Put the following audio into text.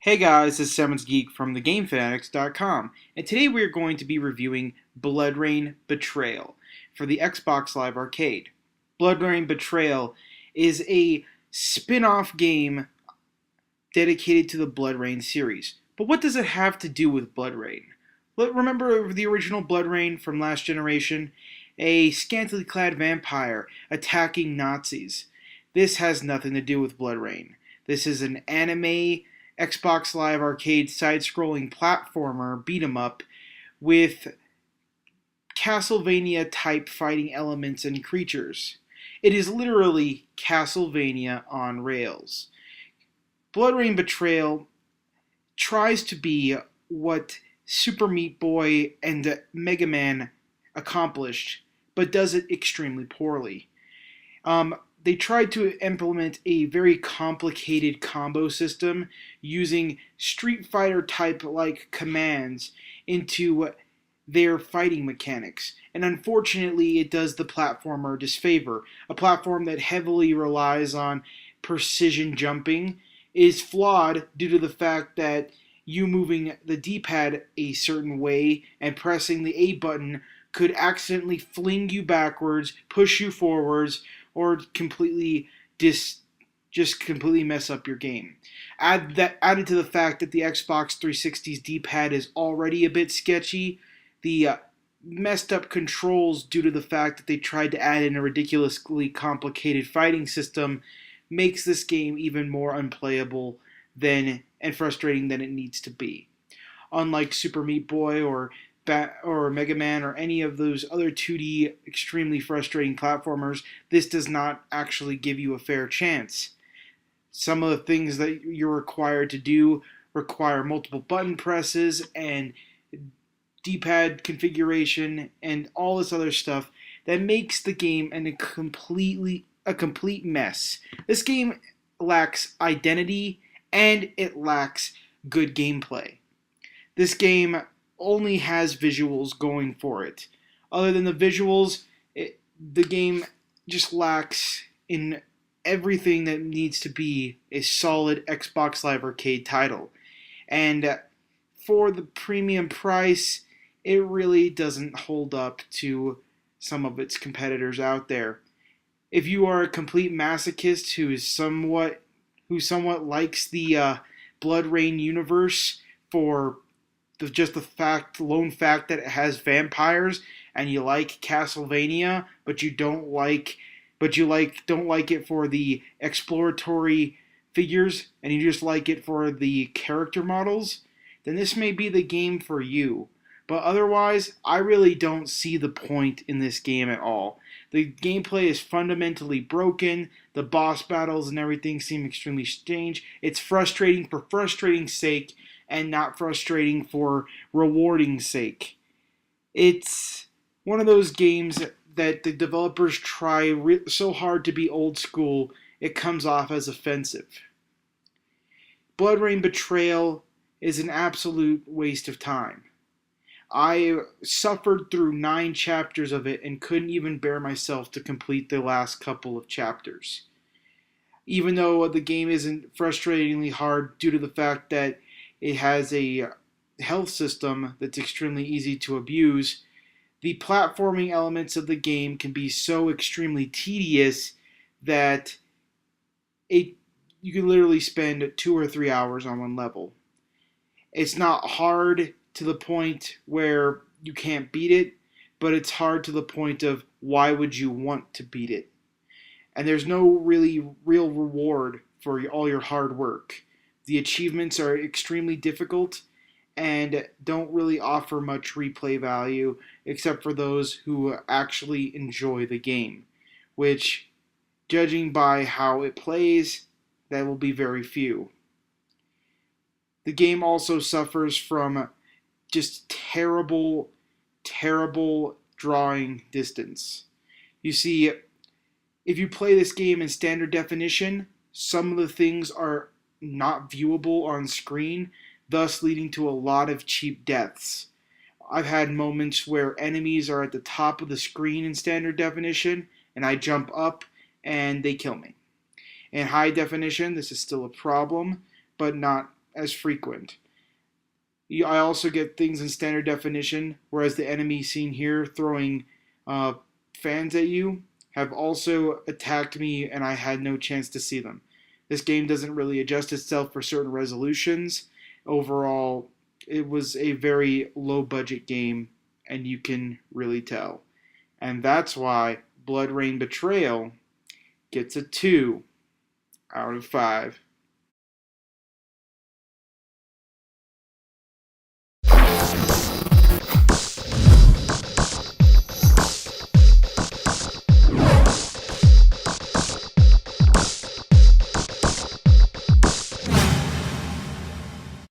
Hey guys, this is Seven's Geek from thegamefanatics.com, and today we are going to be reviewing BloodRayne Betrayal for the Xbox Live Arcade. BloodRayne Betrayal is a spin-off game dedicated to the BloodRayne series. But what does it have to do with BloodRayne? Remember the original BloodRayne from last generation? A scantily clad vampire attacking Nazis. This has nothing to do with BloodRayne. This is an anime Xbox Live Arcade side-scrolling platformer beat-em-up with Castlevania-type fighting elements and creatures. It is literally Castlevania on rails. BloodRayne Betrayal tries to be what Super Meat Boy and Mega Man accomplished, but does it extremely poorly. They tried to implement a very complicated combo system using Street Fighter type like commands into their fighting mechanics. And unfortunately, it does the platformer disfavor. A platform that heavily relies on precision jumping is flawed due to the fact that you moving the D-pad a certain way and pressing the A button could accidentally fling you backwards, push you forwards, or completely just completely mess up your game. Added to the fact that the Xbox 360's D-pad is already a bit sketchy, the messed up controls due to the fact that they tried to add in a ridiculously complicated fighting system makes this game even more unplayable and frustrating than it needs to be. Unlike Super Meat Boy or Mega Man or any of those other 2D extremely frustrating platformers, this does not actually give you a fair chance. Some of the things that you're required to do require multiple button presses and D-pad configuration and all this other stuff that makes the game a complete mess. This game lacks identity and it lacks good gameplay. This game only has visuals going for it. Other than the visuals, the game just lacks in everything that needs to be a solid Xbox Live Arcade title. And for the premium price, it really doesn't hold up to some of its competitors out there. If you are a complete masochist who somewhat likes the BloodRayne universe for the lone fact that it has vampires, and you like Castlevania, but you don't like it for the exploratory figures, and you just like it for the character models, then this may be the game for you. But otherwise, I really don't see the point in this game at all. The gameplay is fundamentally broken. The boss battles and everything seem extremely strange. It's frustrating for frustrating's sake and not frustrating for rewarding sake. It's one of those games that the developers try so hard to be old school, it comes off as offensive. BloodRayne Betrayal is an absolute waste of time. I suffered through 9 chapters of it and couldn't even bear myself to complete the last couple of chapters. Even though the game isn't frustratingly hard due to the fact that it has a health system that's extremely easy to abuse, the platforming elements of the game can be so extremely tedious that you can literally spend 2 or 3 hours on one level. It's not hard to the point where you can't beat it, but it's hard to the point of why would you want to beat it? And there's no really real reward for all your hard work. The achievements are extremely difficult and don't really offer much replay value except for those who actually enjoy the game, which, judging by how it plays, that will be very few. The game also suffers from just terrible drawing distance. You see, if you play this game in standard definition, some of the things are not viewable on screen, thus leading to a lot of cheap deaths. I've had moments where enemies are at the top of the screen in standard definition, and I jump up and they kill me. In high definition, this is still a problem, but not as frequent. I also get things in standard definition, whereas the enemy seen here throwing fans at you have also attacked me and I had no chance to see them. This game doesn't really adjust itself for certain resolutions. Overall, it was a very low budget game, and you can really tell. And that's why BloodRayne Betrayal gets a 2 out of 5.